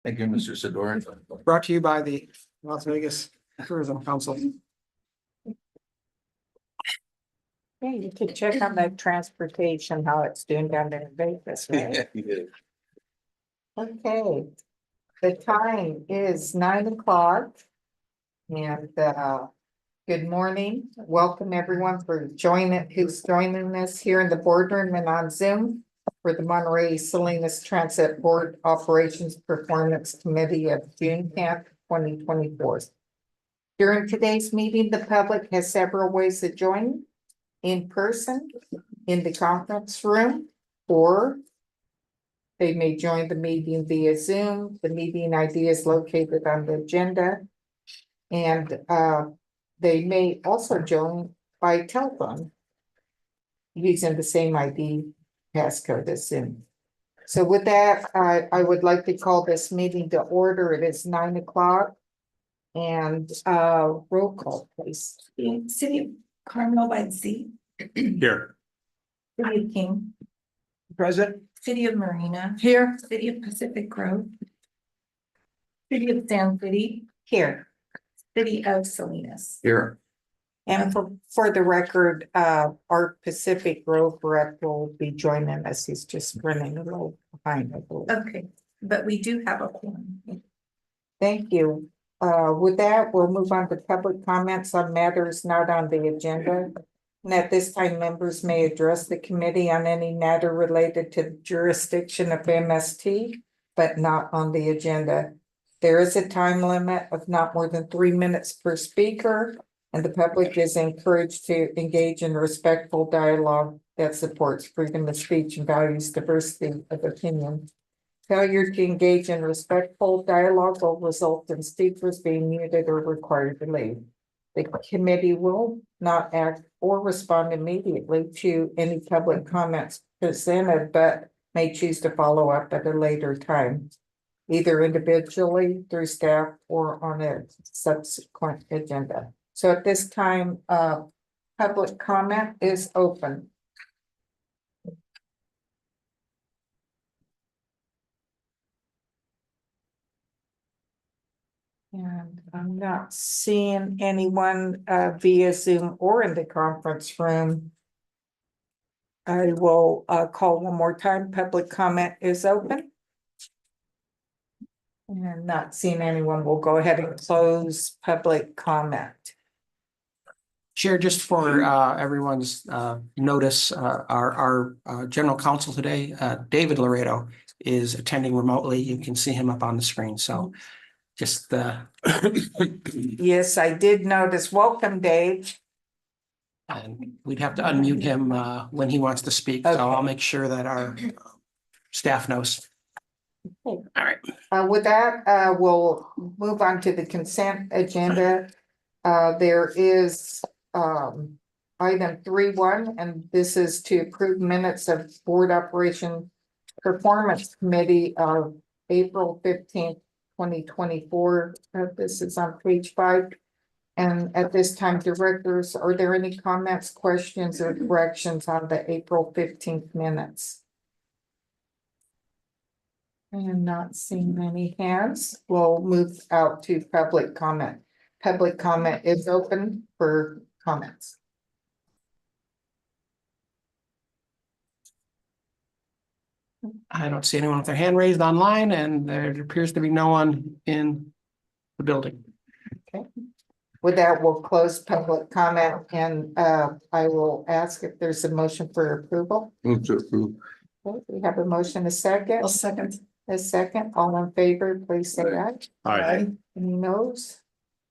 Thank you, Mr. Sador. Brought to you by the Las Vegas Tourism Council. Yeah, you could check on the transportation, how it's doing down there in Vegas, right? You did. Okay. The time is 9 o'clock. And good morning. Welcome everyone who's joining us here in the boardroom and on Zoom for the Monterey Salinas Transit Board Operations Performance Committee of June 10th, 2024. During today's meeting, the public has several ways to join: in person, in the conference room, or they may join the meeting via Zoom. The meeting ID is located on the agenda. And they may also join by telephone using the same ID passcode as Zoom. So with that, I would like to call this meeting to order. It is 9 o'clock. And roll call, please. City of Carmel by the Sea, Here. City of King, Present. City of Marina, Here. City of Pacific Grove, City of Sand City, Here. City of Salinas. Here. And for the record, our Pacific Grove rep will be joining us. He's just running a little behind, I believe. Okay, but we do have a quorum. Thank you. With that, we'll move on to public comments on matters not on the agenda. And at this time, members may address the committee on any matter related to the jurisdiction of MST, but not on the agenda. There is a time limit of not more than 3 minutes per speaker, and the public is encouraged to engage in respectful dialogue that supports freedom of speech and values diversity of opinion. Failure to engage in respectful dialogue will result in speakers being muted or required to leave. The committee will not act or respond immediately to any public comments presented, but may choose to follow up at a later time, either individually through staff or on a subsequent agenda. So at this time, public comment is open. And I'm not seeing anyone via Zoom or in the conference room. I will call one more time. Public comment is open. And not seeing anyone, we'll go ahead and close public comment. Chair, just for everyone's notice, our general counsel today, David Laredo, is attending remotely. You can see him up on the screen. So just Yes, I did notice. Welcome, Dave. and we'd have to unmute him when he wants to speak. So I'll make sure that our staff knows. All right. With that, we'll move on to the consent agenda. There is item 3.1, and this is to approve minutes of Board Operation Performance Committee of April 15th, 2024. This is on page 5. And at this time, directors, are there any comments, questions, or corrections on the April 15th minutes? And not seeing any hands. We'll move out to public comment. Public comment is open for comments. I don't see anyone with their hand raised online, and there appears to be no one in the building. Okay. With that, we'll close public comment, and I will ask if there's a motion for approval. Move to approve. Okay, we have a motion, a second. I'll second. A second, all in favor, please say aye. Aye. Any noes?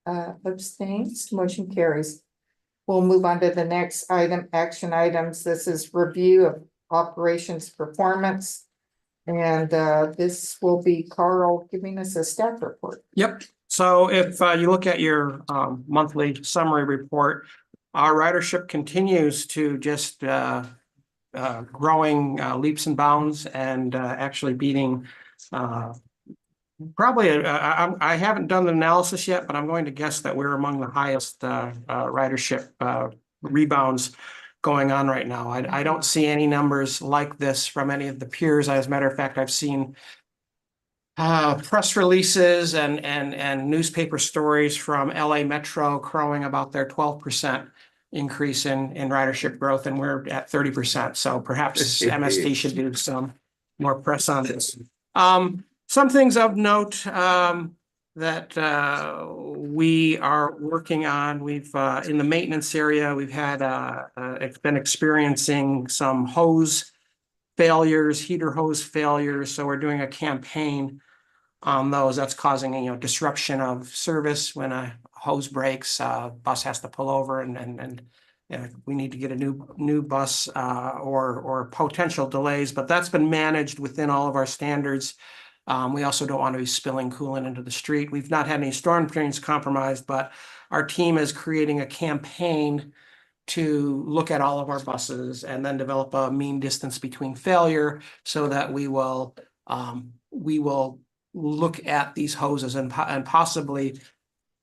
Abstains, motion carries. We'll move on to the next item, action items. This is review of operations performance. And this will be Carl giving us a staff report. Yep. So if you look at your monthly summary report, our ridership continues to just growing leaps and bounds, and actually beating probably I haven't done the analysis yet, but I'm going to guess that we're among the highest ridership rebounds going on right now. I don't see any numbers like this from any of the peers. As a matter of fact, I've seen press releases and newspaper stories from LA Metro crowing about their 12% increase in ridership growth, and we're at 30%. So perhaps MST should do some more press on this. Some things of note that we are working on. We've in the maintenance area, we've had been experiencing some hose failures, heater hose failures. So we're doing a campaign on those. That's causing, disruption of service. When a hose breaks, bus has to pull over and we need to get a new bus or potential delays, but that's been managed within all of our standards. We also don't want to be spilling coolant into the street. We've not had any storm drains compromised, but our team is creating a campaign to look at all of our buses and then develop a mean distance between failure so that we will look at these hoses and possibly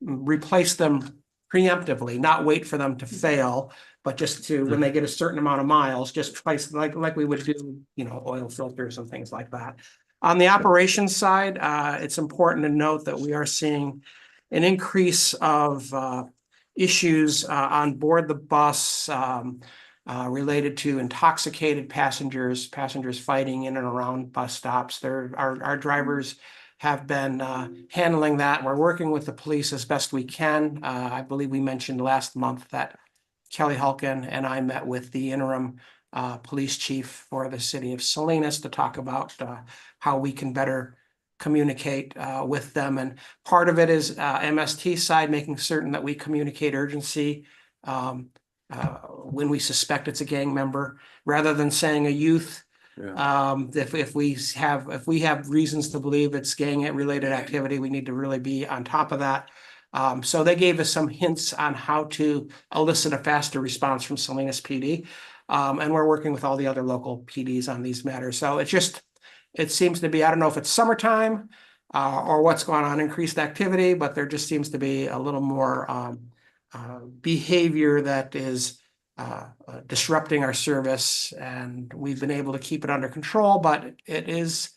replace them preemptively, not wait for them to fail, but just to, when they get a certain amount of miles, just place like we would do, oil filters and things like that. On the operations side, it's important to note that we are seeing an increase of issues on board the bus related to intoxicated passengers fighting in and around bus stops. Our drivers have been handling that. We're working with the police as best we can. I believe we mentioned last month that Kelly Hulkin and I met with the interim police chief for the city of Salinas to talk about how we can better communicate with them. And part of it is MST side, making certain that we communicate urgency when we suspect it's a gang member, rather than saying a youth. Yeah. If we have reasons to believe it's gang related activity, we need to really be on top of that. So they gave us some hints on how to elicit a faster response from Salinas PD. And we're working with all the other local PDs on these matters. So it seems to be, I don't know if it's summertime or what's going on, increased activity, but there just seems to be a little more behavior that is disrupting our service, and we've been able to keep it under control, but there is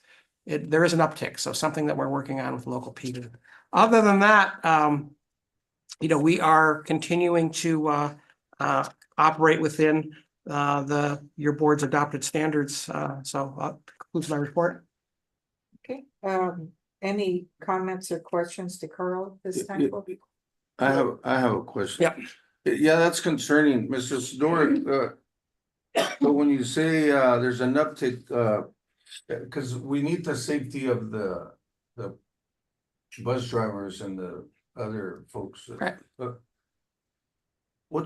an uptick. So something that we're working on with local PD. Other than that, we are continuing to operate within your board's adopted standards. So that concludes my report. Okay, any comments or questions to Carl this time? I have a question. Yep. Yeah, that's concerning, Mr. Sidoric. But when you say there's an uptick, because we need the safety of the bus drivers and the other folks. Right. When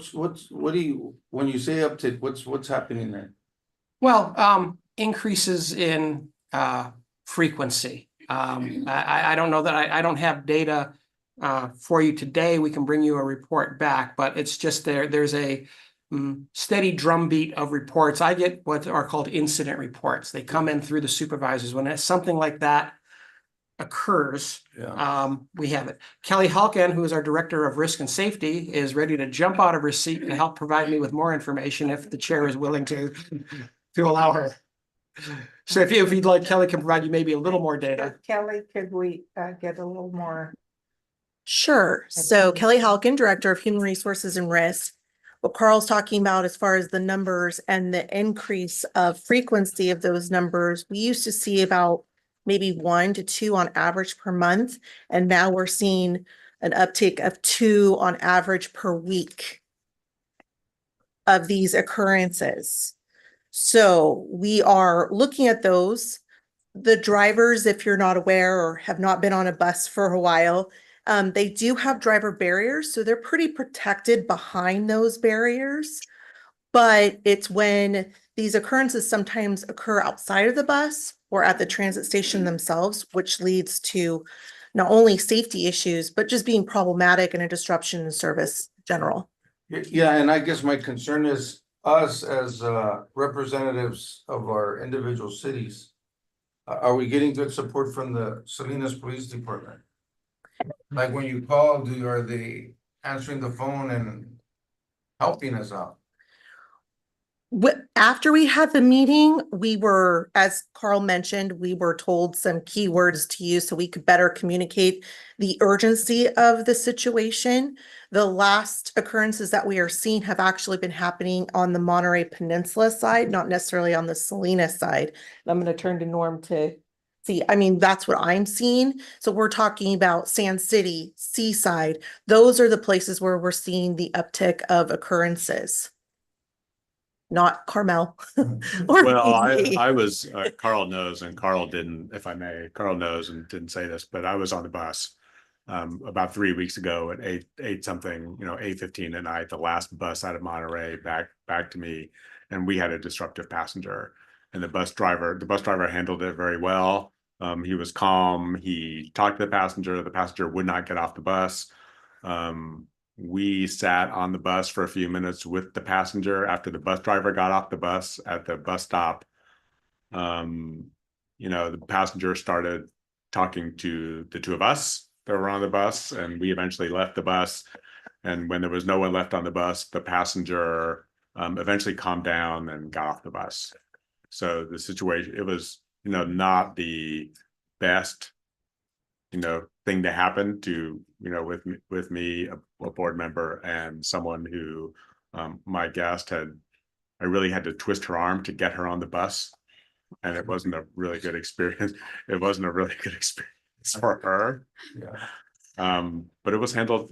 you say uptick, what's happening there? Well, increases in frequency. I don't know that I don't have data for you today. We can bring you a report back, but it's just there's a steady drumbeat of reports. I get what are called incident reports. They come in through the supervisors. When something like that occurs, Yeah. we have it. Kelly Hulkin, who is our director of risk and safety, is ready to jump out of her seat to help provide me with more information if the chair is willing to allow her. So if you'd like, Kelly can provide you maybe a little more data. Kelly, could we get a little more? Sure. So Kelly Halkin, Director of Human Resources and Risk. What Carl's talking about as far as the numbers and the increase of frequency of those numbers, we used to see about maybe 1 to 2 on average per month. And now we're seeing an uptick of 2 on average per week of these occurrences. So we are looking at those. The drivers, if you're not aware or have not been on a bus for a while, they do have driver barriers, so they're pretty protected behind those barriers. But it's when these occurrences sometimes occur outside of the bus or at the transit station themselves, which leads to not only safety issues, but just being problematic and a disruption in service in general. Yeah, and I guess my concern is us as representatives of our individual cities. Are we getting good support from the Salinas Police Department? Like when you call, are they answering the phone and helping us out? After we had the meeting, we were, as Carl mentioned, we were told some keywords to use so we could better communicate the urgency of the situation. The last occurrences that we are seeing have actually been happening on the Monterey Peninsula side, not necessarily on the Salinas side. And I'm going to turn to Norm to see. I mean, that's what I'm seeing. So we're talking about Sand City, Seaside. Those are the places where we're seeing the uptick of occurrences. Not Carmel. Or Well, PD. I was, Carl knows, and Carl didn't, if I may, Carl knows and didn't say this, but I was on the bus about 3 weeks ago at eight something, 8:15 at night, the last bus out of Monterey back to me. And we had a disruptive passenger, and the bus driver handled it very well. He was calm. He talked to the passenger would not get off the bus. We sat on the bus for a few minutes with the passenger after the bus driver got off the bus at the bus stop. The passenger started talking to the two of us that were on the bus, and we eventually left the bus. And when there was no one left on the bus, the passenger eventually calmed down and got off the bus. So the situation, it was, not the best thing to happen to, with me, a board member and someone who, my guest I really had to twist her arm to get her on the bus. And it wasn't a really good experience. It wasn't a really good experience for her. Yeah. But it was handled,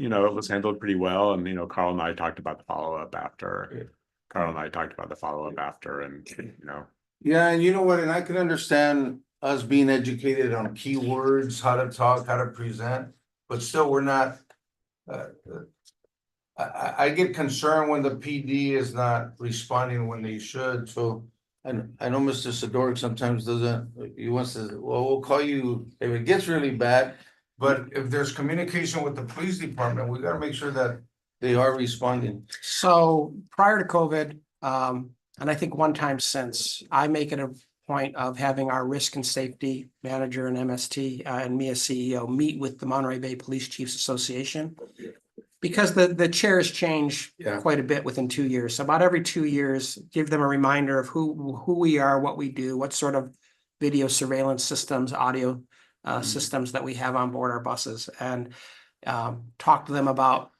pretty well. And, Carl and I talked about the follow-up after. And. Yeah, and you know what, and I can understand us being educated on keywords, how to talk, how to present, but still, we're not. I get concerned when the PD is not responding when they should, so. And I know Mr. Sadoric sometimes doesn't, he wants to, well, we'll call you if it gets really bad. But if there's communication with the police department, we gotta make sure that they are responding. So prior to COVID, and I think one time since, I make it a point of having our risk and safety manager and MST and me as CEO meet with the Monterey Bay Police Chiefs Association. Because the chairs change Yeah. quite a bit within 2 years. So about every 2 years, give them a reminder of who we are, what we do, what sort of video surveillance systems, audio systems that we have on board our buses, and talk to them about,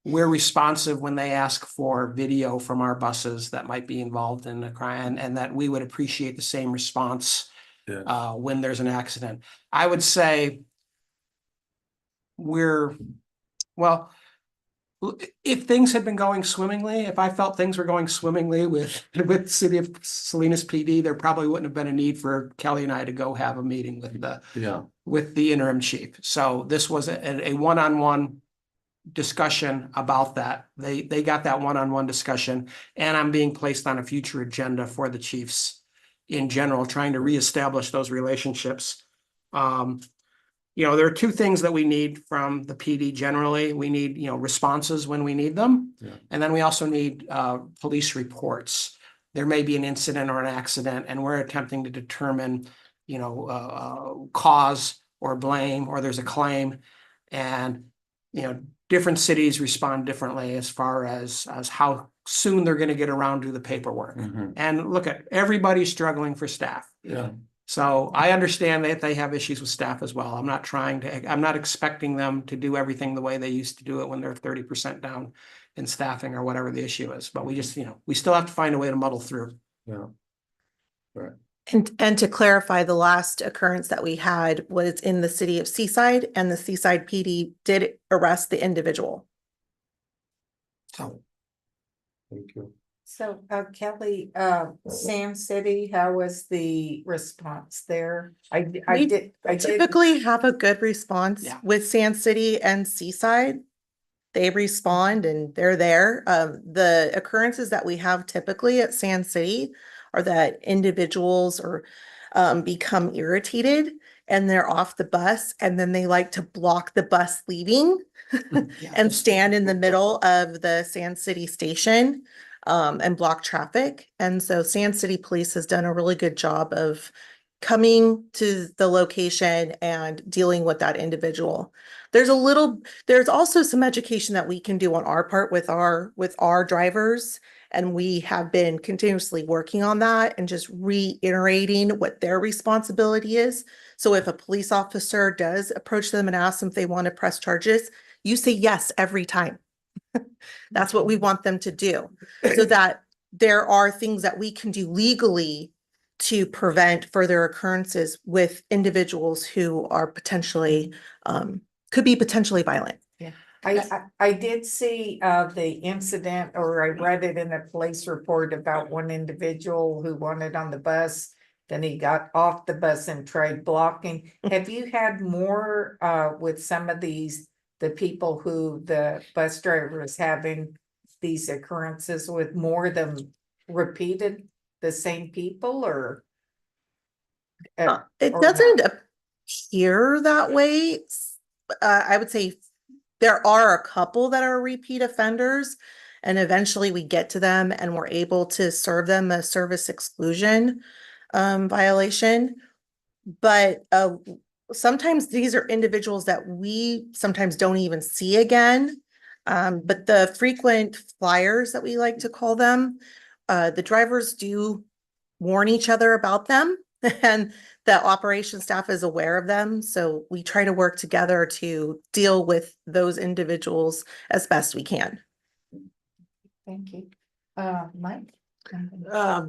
we're responsive when they ask for video from our buses that might be involved in a crime, and that we would appreciate the same response when there's an accident. I would say well, if things had been going swimmingly, if I felt things were going swimmingly with City of Salinas PD, there probably wouldn't have been a need for Kelly and I to go have a meeting with the interim chief. So this was a one-on-one discussion about that. They got that one-on-one discussion, and I'm being placed on a future agenda for the chiefs in general, trying to reestablish those relationships. There are two things that we need from the PD generally. We need, responses when we need them. Yeah. And then we also need police reports. There may be an incident or an accident, and we're attempting to determine, cause or blame, or there's a claim. And, different cities respond differently as far as how soon they're going to get around to the paperwork. Mhm. And look, everybody's struggling for staff. Yeah. So I understand that they have issues with staff as well. I'm not expecting them to do everything the way they used to do it when they're 30% down in staffing or whatever the issue is. But we just, we still have to find a way to muddle through. Yeah. Right. And to clarify, the last occurrence that we had was in the city of Seaside, and the Seaside PD did arrest the individual. So Thank you. So Kelly, Sand City, how was the response there? I We did. typically have a good response Yeah. with Sand City and Seaside. They respond and they're there. The occurrences that we have typically at Sand City are that individuals become irritated and they're off the bus, and then they like to block the bus leaving and stand in the middle of the Sand City station and block traffic. And so Sand City Police has done a really good job of coming to the location and dealing with that individual. There's also some education that we can do on our part with our drivers And we have been continuously working on that and just reiterating what their responsibility is. So if a police officer does approach them and ask them if they want to press charges, you say yes every time. That's what we want them to do, so that there are things that we can do legally to prevent further occurrences with individuals who are potentially, could be potentially violent. I did see the incident, or I read it in a police report about one individual who wanted on the bus. Then he got off the bus and tried blocking. Have you had more with some of these, the people who the bus driver is having these occurrences with, more of them repeated, the same people, or? It or doesn't not? appear that way. I would say there are a couple that are repeat offenders, and eventually we get to them and we're able to serve them a service exclusion violation. But sometimes these are individuals that we sometimes don't even see again. But the frequent flyers that we like to call them, the drivers do warn each other about them, and the operation staff is aware of them. So we try to work together to deal with those individuals as best we can. Thank you. Mike?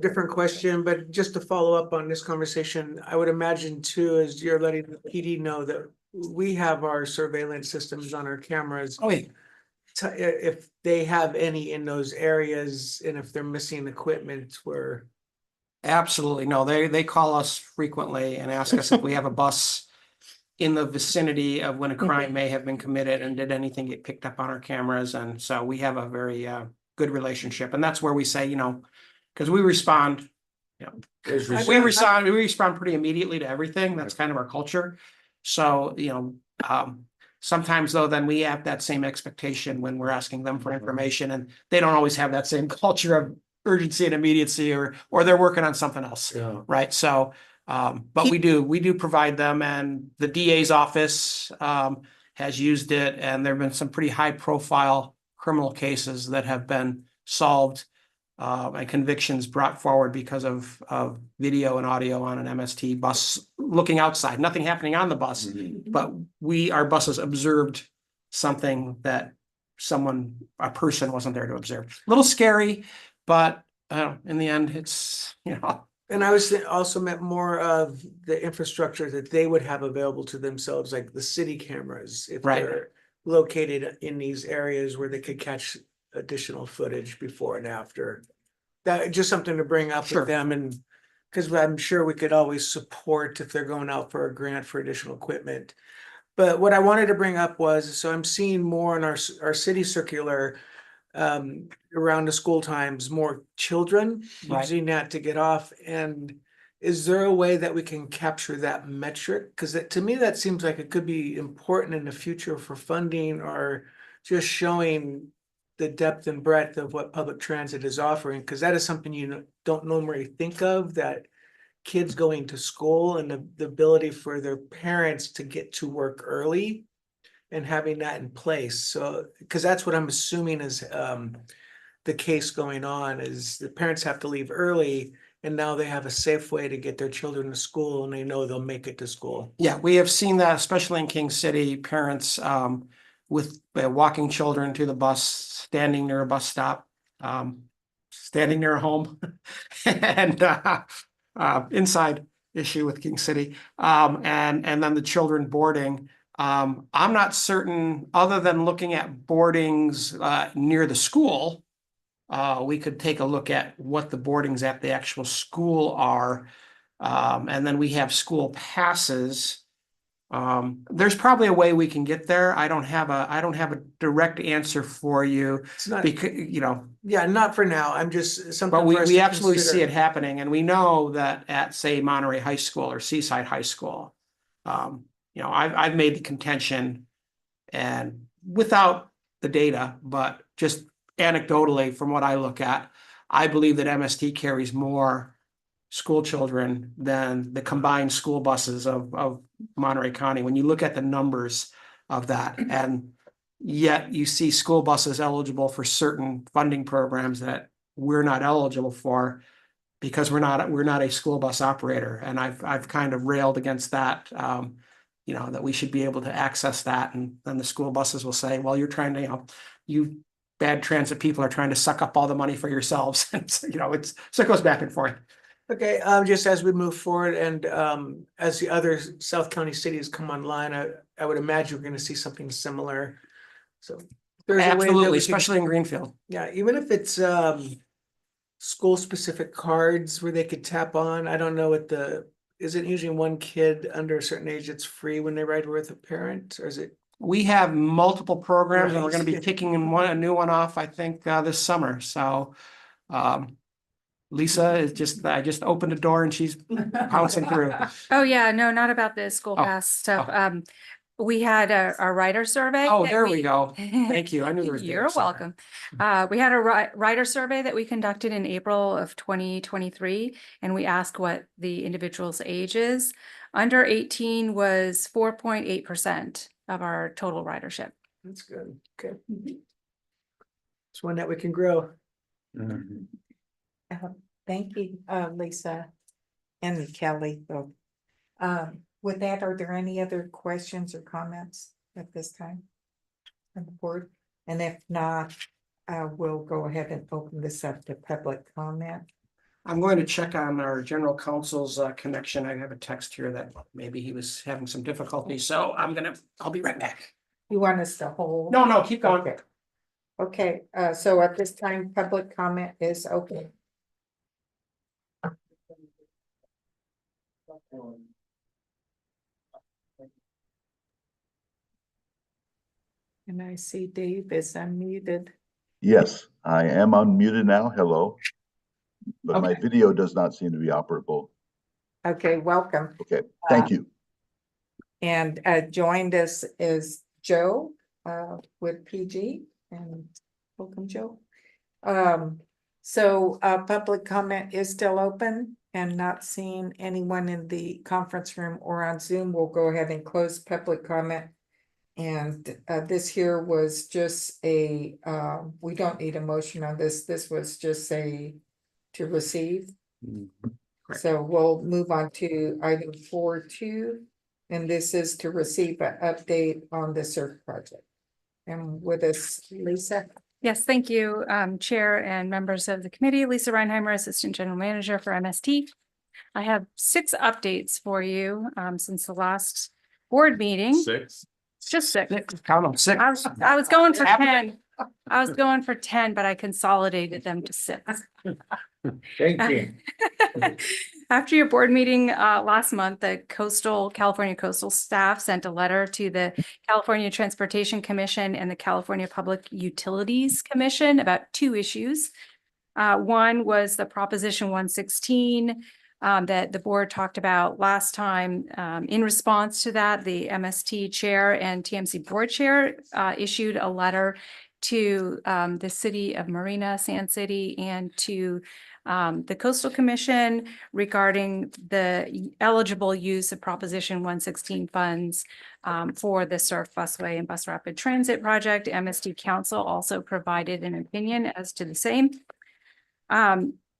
Different question, but just to follow up on this conversation, I would imagine too, as you're letting the PD know that we have our surveillance systems on our cameras. Oh, yeah. If they have any in those areas and if they're missing equipment where. Absolutely. No, they call us frequently and ask us if we have a bus in the vicinity of when a crime may have been committed and did anything get picked up on our cameras. And so we have a very good relationship. And that's where we say, because we respond, we respond pretty immediately to everything. That's kind of our culture. So, sometimes though, then we have that same expectation when we're asking them for information, and they don't always have that same culture of urgency and immediacy, or they're working on something else. Yeah. Right. So, but we do provide them, and the DA's office has used it, and there have been some pretty high profile criminal cases that have been solved and convictions brought forward because of video and audio on an MST bus looking outside, nothing happening on the bus, but our buses observed something that a person wasn't there to observe. A little scary, but in the end, it's, And I was also meant more of the infrastructure that they would have available to themselves, like the city cameras, if Right. they're located in these areas where they could catch additional footage before and after. That just something to bring up Sure. with them, and because I'm sure we could always support if they're going out for a grant for additional equipment. But what I wanted to bring up was, so I'm seeing more in our city circular around the school times, more children Right. using that to get off. And is there a way that we can capture that metric? Because to me, that seems like it could be important in the future for funding, or just showing the depth and breadth of what public transit is offering, because that is something you don't normally think of, that kids going to school and the ability for their parents to get to work early and having that in place. So, because that's what I'm assuming is the case going on, is the parents have to leave early, and now they have a safe way to get their children to school, and they know they'll make it to school. Yeah, we have seen that, especially in King City, parents with walking children to the bus, standing near a bus stop, standing near a home, and inside issue with King City, and then the children boarding. I'm not certain, other than looking at boardings near the school, we could take a look at what the boardings at the actual school are. And then we have school passes. There's probably a way we can get there. I don't have a direct answer for you, It's not, because, yeah, not for now. I'm just something. but for us we to absolutely see consider. it happening. And we know that at, say, Monterey High School or Seaside High School, I've made the contention, and without the data, but just anecdotally from what I look at, I believe that MST carries more school children than the combined school buses of Monterey County. When you look at the numbers of that, and yet you see school buses eligible for certain funding programs that we're not eligible for because we're not a school bus operator. And I've kind of railed against that, that we should be able to access that. And then the school buses will say, well, you're trying to, you bad transit people are trying to suck up all the money for yourselves. And, so it goes back and forth. Okay, just as we move forward and as the other South County cities come online, I would imagine we're gonna see something similar. So there's a way that Absolutely, we can, especially in Greenfield. yeah, even if it's school-specific cards where they could tap on, I don't know what is it usually one kid under a certain age that's free when they ride with a parent, or is it? We have multiple programs and we're gonna be Right. kicking a new one off, I think, this summer. So Lisa is I just opened the door and she's pouncing through. Oh, yeah, no, not about the school Oh, pass stuff. oh. We had a writer survey. Oh, that there we go. Thank you. I knew there was. You're welcome. We had a writer survey that we conducted in April of 2023, and we asked what the individual's age is. Under 18 was 4.8% of our total ridership. That's good, okay. It's one that we can grow. Mhm. Thank you, Lisa and Kelly. So, with that, are there any other questions or comments at this time on the board? And if not, we'll go ahead and open this up to public comment. I'm going to check on our general counsel's connection. I have a text here that maybe he was having some difficulty, so I'll be right back. You want us to hold? No, keep going. Okay. Okay, so at this time, public comment is open. And I see Dave is unmuted. Yes, I am unmuted now. Hello. But my Okay. video does not seem to be operable. Okay, welcome. Okay, thank you. And joined us is Joe with PG, and welcome, Joe. So public comment is still open and not seeing anyone in the conference room or on Zoom. We'll go ahead and close public comment. And this here was just we don't need a motion on this. This was just to receive. Correct. So we'll move on to item 4.2. And this is to receive an update on the SURF project. And with us, Lisa. Yes, thank you, Chair and members of the committee. Lisa Reinheimer, Assistant General Manager for MST. I have 6 updates for you since the last board meeting. 6. Just 6. Count them, 6. I was going for 10. I was going for 10, but I consolidated them to 6. Thank you. After your board meeting last month, the California Coastal staff sent a letter to the California Transportation Commission and the California Public Utilities Commission about 2 issues. One was the Proposition 116 that the board talked about last time. In response to that, the MST chair and TMC board chair issued a letter to the city of Marina, Sand City, and to the Coastal Commission regarding the eligible use of Proposition 116 funds for the Surf Busway and Bus Rapid Transit project. MST Council also provided an opinion as to the same.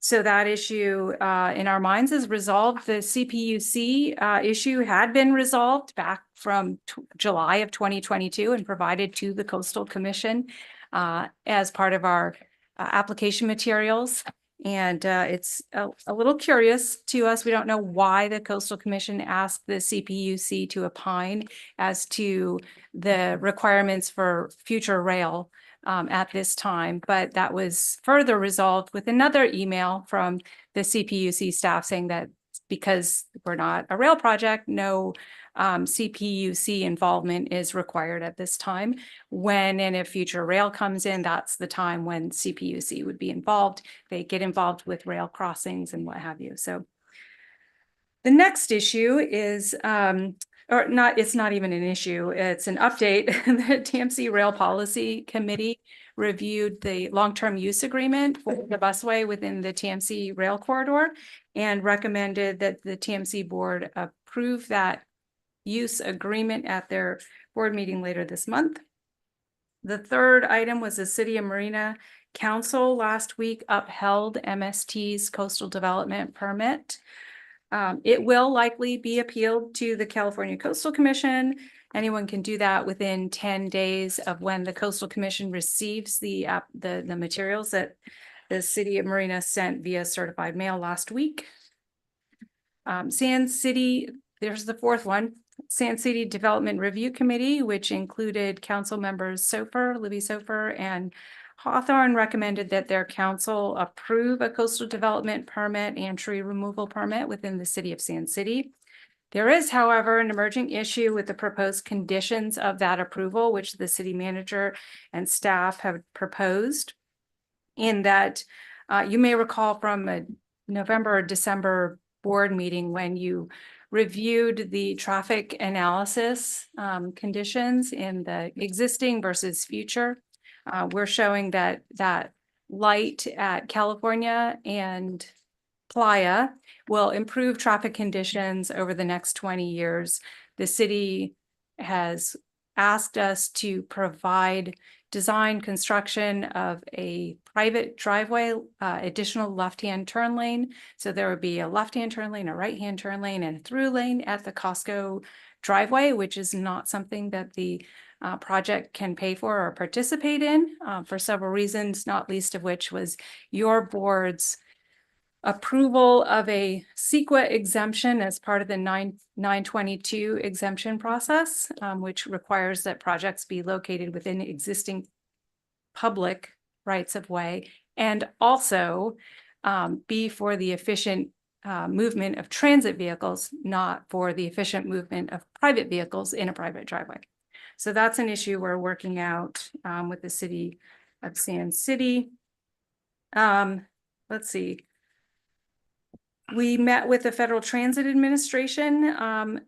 So that issue in our minds is resolved. The CPUC issue had been resolved back from July of 2022 and provided to the Coastal Commission as part of our application materials. And it's a little curious to us. We don't know why the Coastal Commission asked the CPUC to opine as to the requirements for future rail at this time, but that was further resolved with another email from the CPUC staff saying that because we're not a rail project, no CPUC involvement is required at this time. When and if future rail comes in, that's the time when CPUC would be involved. They get involved with rail crossings and what have you. So the next issue is, it's not even an issue, it's an update. The TMC Rail Policy Committee reviewed the long-term use agreement for the busway within the TMC rail corridor and recommended that the TMC board approve that use agreement at their board meeting later this month. The third item was the City of Marina Council last week upheld MST's coastal development permit. It will likely be appealed to the California Coastal Commission. Anyone can do that within 10 days of when the Coastal Commission receives the materials that the City of Marina sent via certified mail last week. Sand City, there's the fourth one. Sand City Development Review Committee, which included council members Libby Sofer, and Hawthorne, recommended that their council approve a coastal development permit and tree removal permit within the city of Sand City. There is, however, an emerging issue with the proposed conditions of that approval, which the city manager and staff have proposed. In that, you may recall from a November or December board meeting when you reviewed the traffic analysis conditions in the existing versus future. We're showing that light at California and Playa will improve traffic conditions over the next 20 years. The city has asked us to provide design construction of a private driveway, additional left-hand turn lane. So there would be a left-hand turn lane, a right-hand turn lane, and a through lane at the Costco driveway, which is not something that the project can pay for or participate in for several reasons, not least of which was your board's approval of a CEQA exemption as part of the 922 exemption process, which requires that projects be located within existing public rights of way and also be for the efficient movement of transit vehicles, not for the efficient movement of private vehicles in a private driveway. So that's an issue we're working out with the city of Sand City. Let's see. We met with the Federal Transit Administration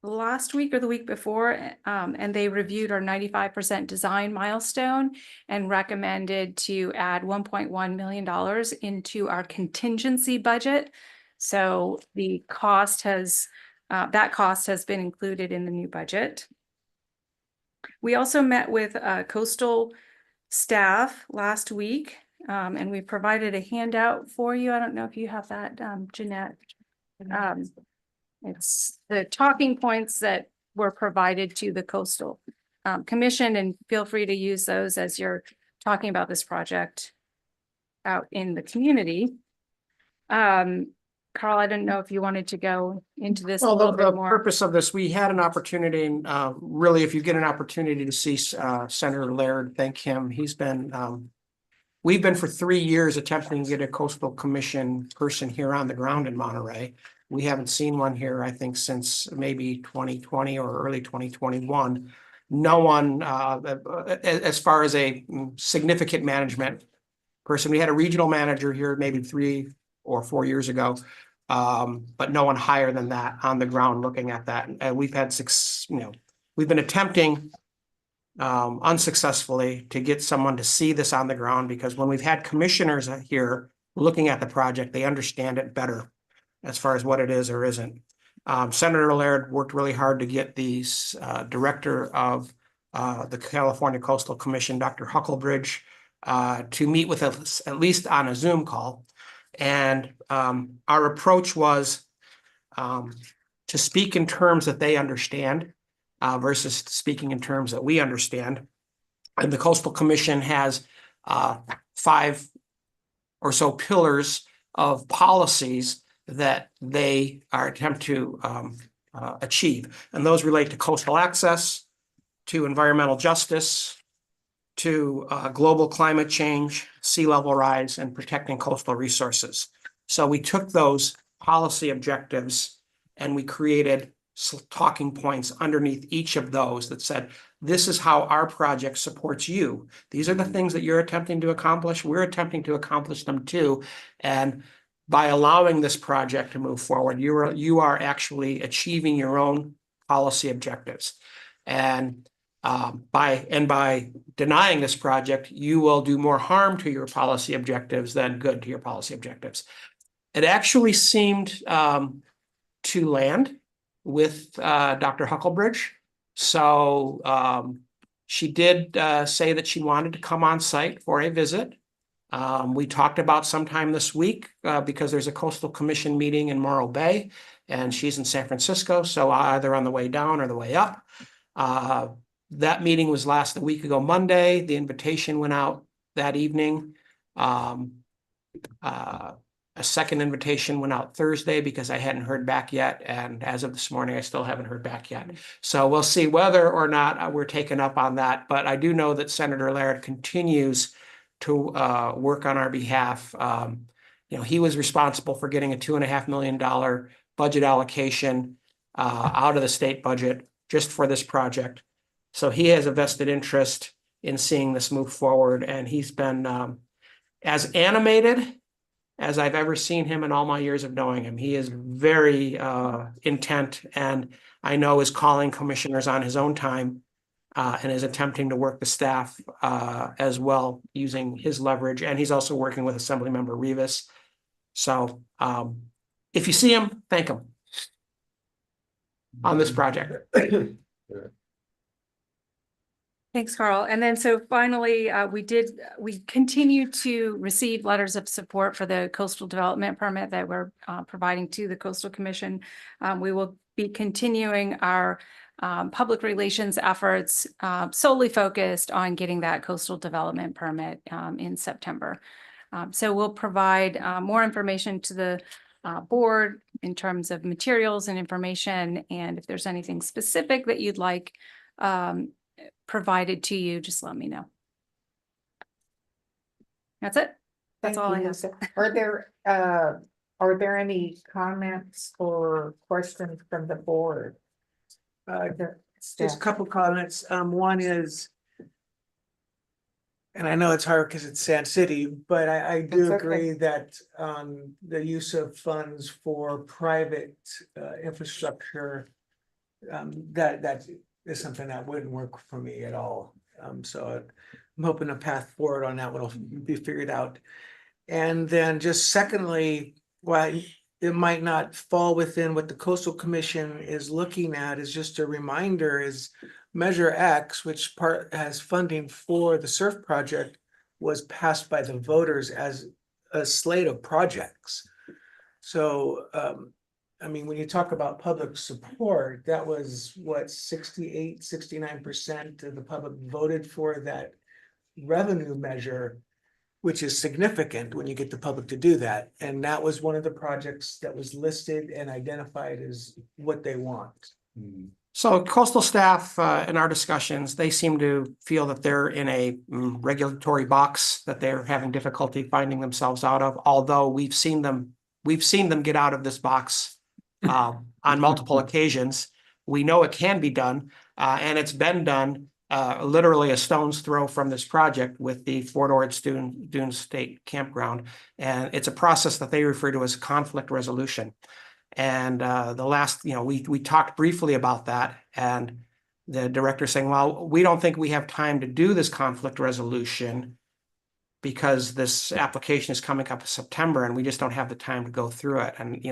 last week or the week before, and they reviewed our 95% design milestone and recommended to add $1.1 million into our contingency budget. So the cost has, that cost has been included in the new budget. We also met with coastal staff last week. And we provided a handout for you. I don't know if you have that, Jeanette. It's the talking points that were provided to the Coastal Commission, and feel free to use those as you're talking about this project out in the community. Carl, I didn't know if you wanted to go into this a little bit more. The purpose of this, we had an opportunity, and really, if you get an opportunity to see Senator Laird, thank him. He's been we've been for 3 years attempting to get a Coastal Commission person here on the ground in Monterey. We haven't seen one here, I think, since maybe 2020 or early 2021. No one, as far as a significant management person, we had a regional manager here maybe 3 or 4 years ago, but no one higher than that on the ground looking at that. And we've had we've been attempting unsuccessfully to get someone to see this on the ground, because when we've had commissioners here looking at the project, they understand it better as far as what it is or isn't. Senator Laird worked really hard to get the director of the California Coastal Commission, Dr. Huckelbridge, to meet with us at least on a Zoom call. And our approach was to speak in terms that they understand versus speaking in terms that we understand. And the Coastal Commission has 5 or so pillars of policies that they are attempt to achieve. And those relate to coastal access, to environmental justice, to global climate change, sea level rise, and protecting coastal resources. So we took those policy objectives and we created talking points underneath each of those that said, this is how our project supports you. These are the things that you're attempting to accomplish. We're attempting to accomplish them too. And by allowing this project to move forward, you are actually achieving your own policy objectives. And by denying this project, you will do more harm to your policy objectives than good to your policy objectives. It actually seemed to land with Dr. Huckelbridge. So She did say that she wanted to come on site for a visit. We talked about sometime this week because there's a coastal commission meeting in Morro Bay and she's in San Francisco, so either on the way down or the way up. That meeting was last a week ago, Monday. The invitation went out that evening. A second invitation went out Thursday because I hadn't heard back yet. And as of this morning, I still haven't heard back yet. So we'll see whether or not we're taken up on that. But I do know that Senator Laird continues to work on our behalf. He was responsible for getting a $2.5 million budget allocation out of the state budget just for this project. So he has a vested interest in seeing this move forward. And he's been as animated as I've ever seen him in all my years of knowing him. He is very intent, and I know is calling commissioners on his own time and is attempting to work the staff as well using his leverage. And he's also working with Assemblymember Rivas. So if you see him, thank him on this project. Thanks, Carl. And then so finally, we continue to receive letters of support for the coastal development permit that we're providing to the Coastal Commission. We will be continuing our public relations efforts solely focused on getting that coastal development permit in September. So we'll provide more information to the board in terms of materials and information. And if there's anything specific that you'd like provided to you, just let me know. That's it. That's all I have. Are there any comments or questions from the board? Just a couple comments. One is, and I know it's hard because it's Sand City, but I do That's agree that the use of funds for private infrastructure, that is something that wouldn't work for me at all. So I'm hoping a path forward on that will be figured out. And then just secondly, while it might not fall within what the Coastal Commission is looking at, is just a reminder, is Measure X, which part has funding for the surf project, was passed by the voters as a slate of projects. So I mean, when you talk about public support, that was what, 69% of the public voted for that revenue measure, which is significant when you get the public to do that. And that was one of the projects that was listed and identified as what they want. So coastal staff in our discussions, they seem to feel that they're in a regulatory box that they're having difficulty finding themselves out of, although we've seen them get out of this box on multiple occasions. We know it can be done, and it's been done literally a stone's throw from this project with the Fort Ord Dunes State Campground. And it's a process that they refer to as conflict resolution. And the last, we talked briefly about that, and the director saying, well, we don't think we have time to do this conflict resolution because this application is coming up in September and we just don't have the time to go through it. And,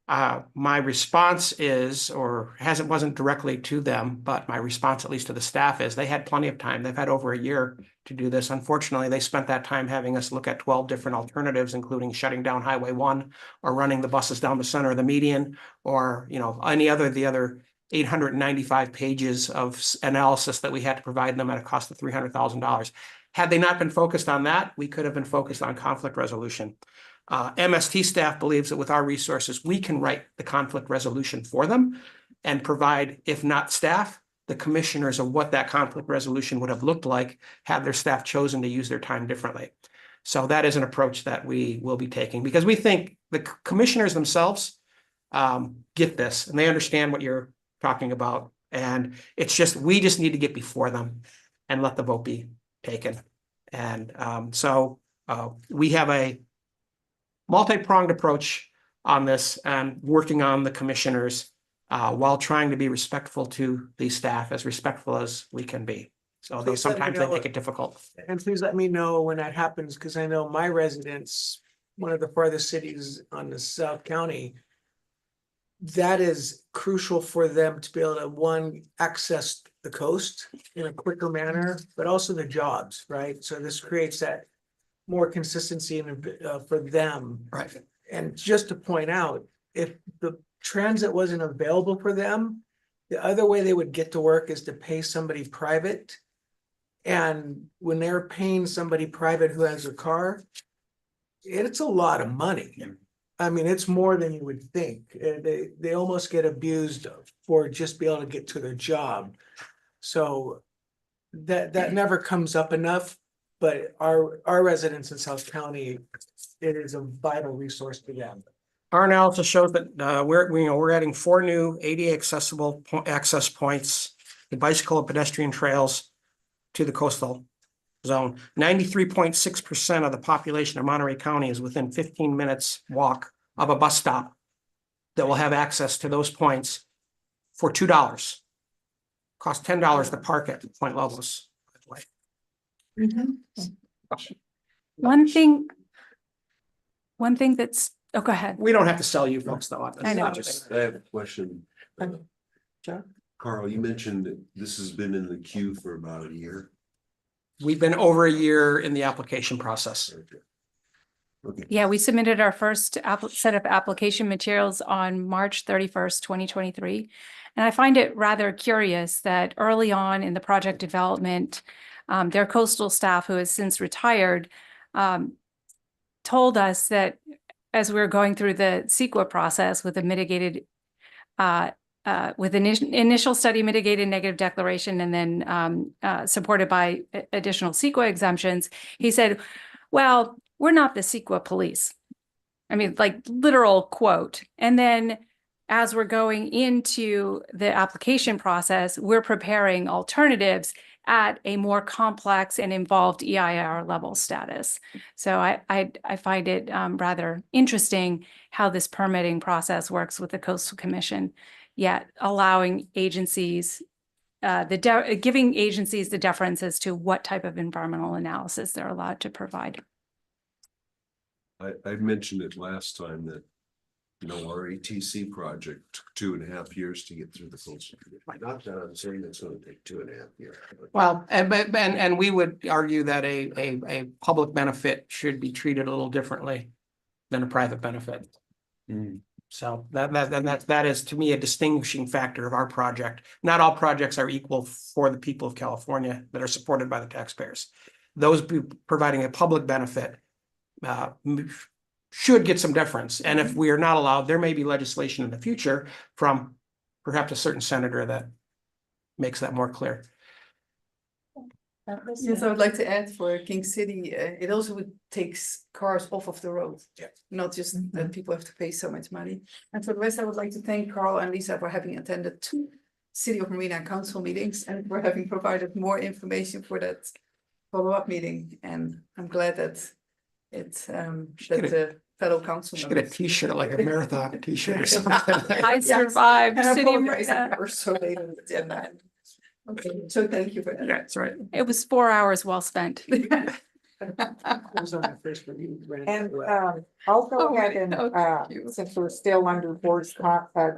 my response is, wasn't directly to them, but my response, at least to the staff, is they had plenty of time. They've had over a year to do this. Unfortunately, they spent that time having us look at 12 different alternatives, including shutting down Highway 1 or running the buses down the center of the median, or, the other 895 pages of analysis that we had to provide them at a cost of $300,000. Had they not been focused on that, we could have been focused on conflict resolution. MST staff believes that with our resources, we can write the conflict resolution for them and provide, if not staff, the commissioners of what that conflict resolution would have looked like had their staff chosen to use their time differently. So that is an approach that we will be taking, because we think the commissioners themselves get this and they understand what you're talking about. And we just need to get before them and let the vote be taken. And so we have a multi-pronged approach on this and working on the commissioners while trying to be respectful to the staff, as respectful as we can be. So though sometimes they make it difficult. And please let me know when that happens, because I know my residents, one of the farthest cities on the South County, that is crucial for them to be able to, one, access the coast in a quicker manner, but also the jobs, right? So this creates that more consistency for them. Right. And just to point out, if the transit wasn't available for them, the other way they would get to work is to pay somebody private. And when they're paying somebody private who has a car, it's a lot of money. I mean, it's more than you would think. They almost get abused for just being able to get to their job. So that never comes up enough, but our residents in South County, it is a vital resource to them. Our analysis shows that we're adding 4 new ADA accessible access points, the bicycle and pedestrian trails to the coastal zone. 93.6% of the population of Monterey County is within 15 minutes walk of a bus stop that will have access to those points for $2. Cost $10 to park at Point Lobos. One thing that's, oh, go ahead. We don't have to sell you folks though. I know. I have a question. John? Carl, you mentioned that this has been in the queue for about a year. We've been over a year in the application process. Okay. Yeah, we submitted our first set of application materials on March 31st, 2023. And I find it rather curious that early on in the project development, their coastal staff, who has since retired, told us that as we were going through the CEQA process with a mitigated, with an initial study mitigated negative declaration and then supported by additional CEQA exemptions, he said, well, we're not the CEQA police. I mean, like literal quote. And then as we're going into the application process, we're preparing alternatives at a more complex and involved EIR level status. So I find it rather interesting how this permitting process works with the Coastal Commission, yet allowing agencies, giving agencies the deference as to what type of environmental analysis they're allowed to provide. I mentioned it last time that, you know, our ATC project took 2.5 years to get through the coastal. Not that I'm saying it's going to take 2.5 years. Well, and we would argue that a public benefit should be treated a little differently than a private benefit. So that is to me a distinguishing factor of our project. Not all projects are equal for the people of California that are supported by the taxpayers. Those providing a public benefit should get some deference. And if we are not allowed, there may be legislation in the future from perhaps a certain senator that makes that more clear. Yes, I would like to add for King City, it also takes cars off of the road. Yeah. Not just that people have to pay so much money. And for the rest, I would like to thank Carl and Lisa for having attended 2 City of Marina Council meetings and for having provided more information for that follow-up meeting. And I'm glad that it's that the fellow council Should get a members. t-shirt, like a marathon t-shirt or something. I survived And I City apologize Marina. that we're so late on the agenda. Okay, so thank you for that. Yeah, that's right. It was 4 hours well spent. I was on my first review. And I'll go Oh, ahead and no, thank you. since we're still under board's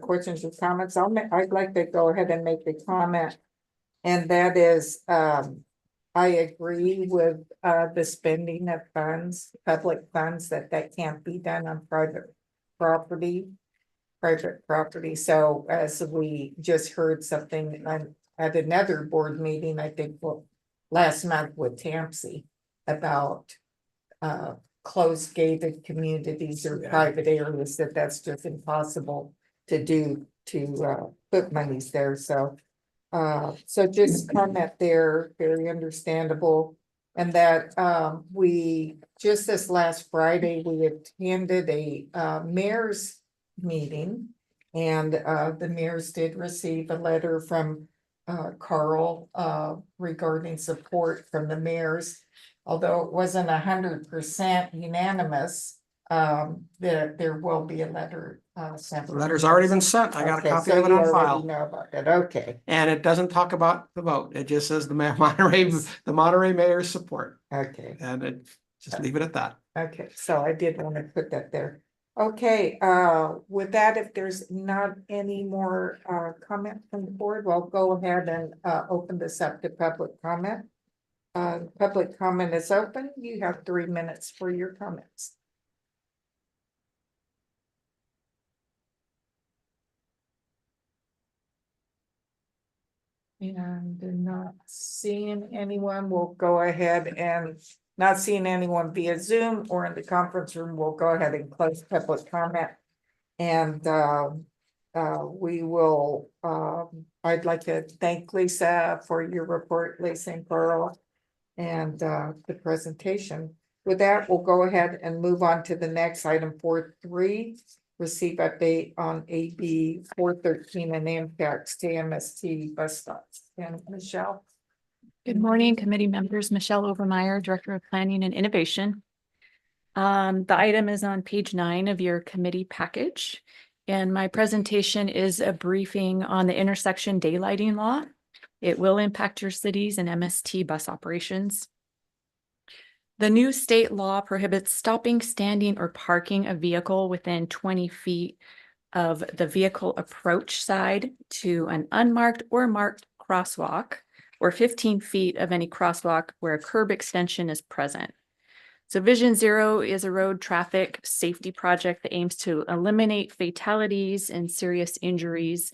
questions or comments, I'd like to go ahead and make a comment. And that is, I agree with the spending of funds, public funds, that can't be done on private property. So as we just heard something at another board meeting, I think last month with Tampsey about closed gated communities or private areas, that's just impossible to do, to put monies there. So just comment there, very understandable. And that we just this last Friday, we attended a mayor's meeting, and the mayors did receive a letter from Carl regarding support from the mayors. Although it wasn't 100% unanimous, there will be a letter sent. The letter's already been sent. I got a Okay, copy so of it you on already file. know about it. Okay, And it doesn't talk about the vote. It just says the Monterey mayor's support. okay, And it just leave it at that. okay. So I did want to put that there. Okay, with that, if there's not any more comment from the board, we'll go ahead and open this up to public comment. Public comment is open. You have 3 minutes for your comments. And not seeing anyone, we'll go ahead and not seeing anyone via Zoom or in the conference room, we'll go ahead and close public comment. And we will, I'd like to thank Lisa for your report, Lisa and Carl, and the presentation. With that, we'll go ahead and move on to the next item 4.3. Receive update on AB 413 and impacts to MST bus stops. And Michelle. Good morning, committee members. Michelle Overmeyer, Director of Planning and Innovation. The item is on page 9 of your committee package, and my presentation is a briefing on the intersection daylighting law. It will impact your cities and MST bus operations. The new state law prohibits stopping, standing, or parking a vehicle within 20 feet of the vehicle approach side to an unmarked or marked crosswalk, or 15 feet of any crosswalk where a curb extension is present. So Vision Zero is a road traffic safety project that aims to eliminate fatalities and serious injuries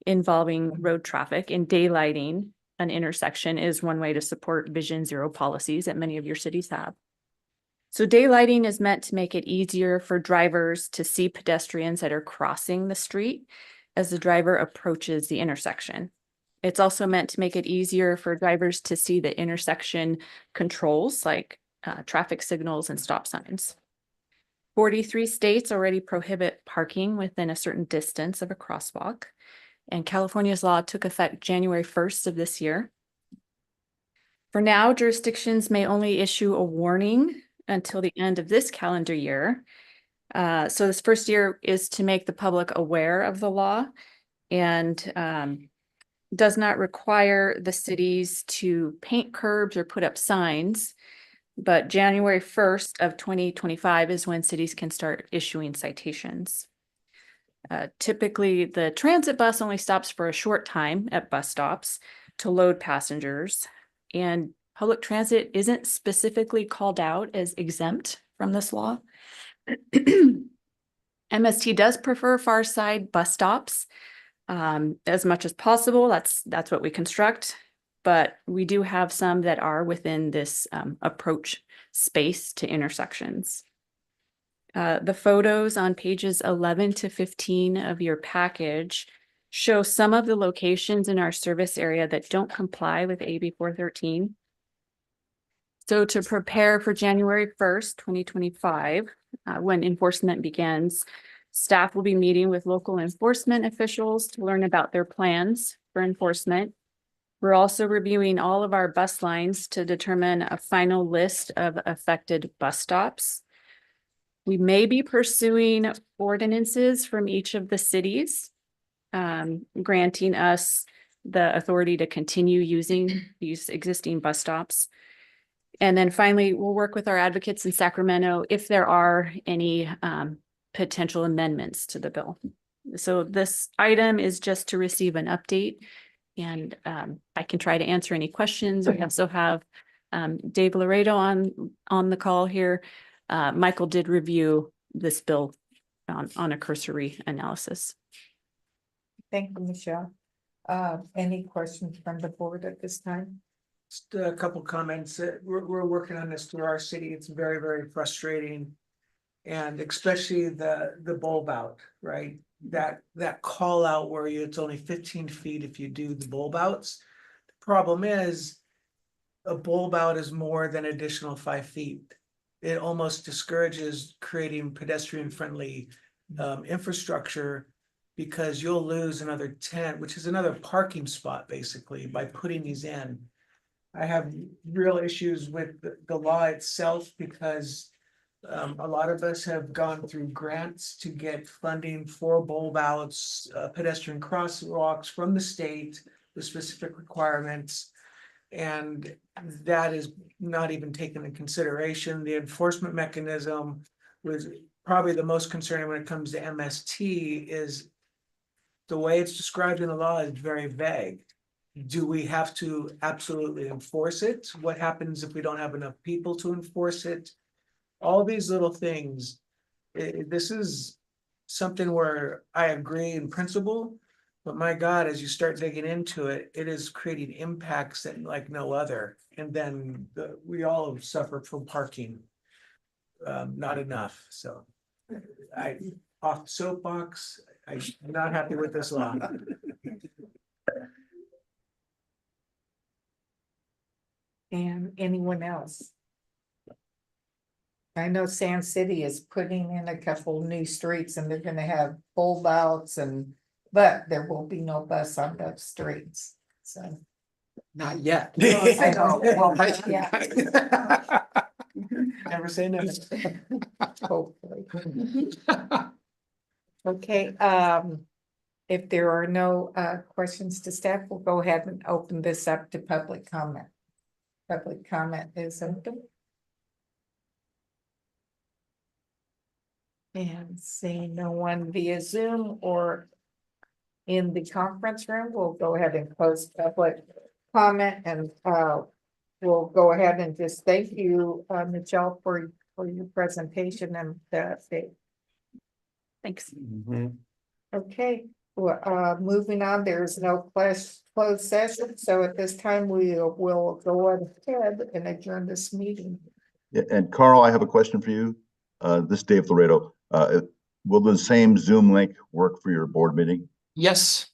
involving road traffic, and daylighting an intersection is one way to support Vision Zero policies that many of your cities have. So daylighting is meant to make it easier for drivers to see pedestrians that are crossing the street as the driver approaches the intersection. It's also meant to make it easier for drivers to see the intersection controls like traffic signals and stop signs. 43 states already prohibit parking within a certain distance of a crosswalk, and California's law took effect January 1st of this year. For now, jurisdictions may only issue a warning until the end of this calendar year. So this first year is to make the public aware of the law, and does not require the cities to paint curbs or put up signs. But January 1st of 2025 is when cities can start issuing citations. Typically, the transit bus only stops for a short time at bus stops to load passengers, and public transit isn't specifically called out as exempt from this law. MST does prefer far side bus stops as much as possible. That's what we construct, but we do have some that are within this approach space to intersections. The photos on pages 11 to 15 of your package show some of the locations in our service area that don't comply with AB 413. So to prepare for January 1st, 2025, when enforcement begins, staff will be meeting with local enforcement officials to learn about their plans for enforcement. We're also reviewing all of our bus lines to determine a final list of affected bus stops. We may be pursuing ordinances from each of the cities, granting us the authority to continue using these existing bus stops. And then finally, we'll work with our advocates in Sacramento if there are any potential amendments to the bill. So this item is just to receive an update, and I can try to answer any questions. We also have Dave Laredo on the call here. Michael did review this bill on a cursory analysis. Thank you, Michelle. Any questions from the board at this time? Just a couple comments. We're working on this through our city. It's very, very frustrating. And especially the bulb out, right? That call out where it's only 15 feet if you do the bulb outs. The problem is a bulb out is more than additional 5 feet. It almost discourages creating pedestrian friendly infrastructure, because you'll lose another 10, which is another parking spot basically, by putting these in. I have real issues with the law itself, because a lot of us have gone through grants to get funding for bulb outs, pedestrian crosswalks from the state with specific requirements. And that is not even taken into consideration. The enforcement mechanism was probably the most concerning when it comes to MST is the way it's described in the law is very vague. Do we have to absolutely enforce it? What happens if we don't have enough people to enforce it? All these little things. This is something where I agree in principle, but my God, as you start digging into it, it is creating impacts that like no other. And then we all have suffered from parking. Not enough, so I, off soapbox, I'm not happy with this law. And anyone else? I know Sand City is putting in a couple new streets and they're gonna have bulb outs but there will be no bus on those streets, so. Not yet. I know, well, yeah. Never say never. Hopefully. Okay, if there are no questions to staff, we'll go ahead and open this up to public comment. Public comment is open. And seeing no one via Zoom or in the conference room, we'll go ahead and close public comment and we'll go ahead and just thank you, Michelle, for your presentation and the update. Thanks. Okay, well, moving on, there's no closed session, so at this time we will go ahead and adjourn this meeting. Yeah, and Carl, I have a question for you. This is Dave Laredo. Will the same Zoom link work for your board meeting? Yes,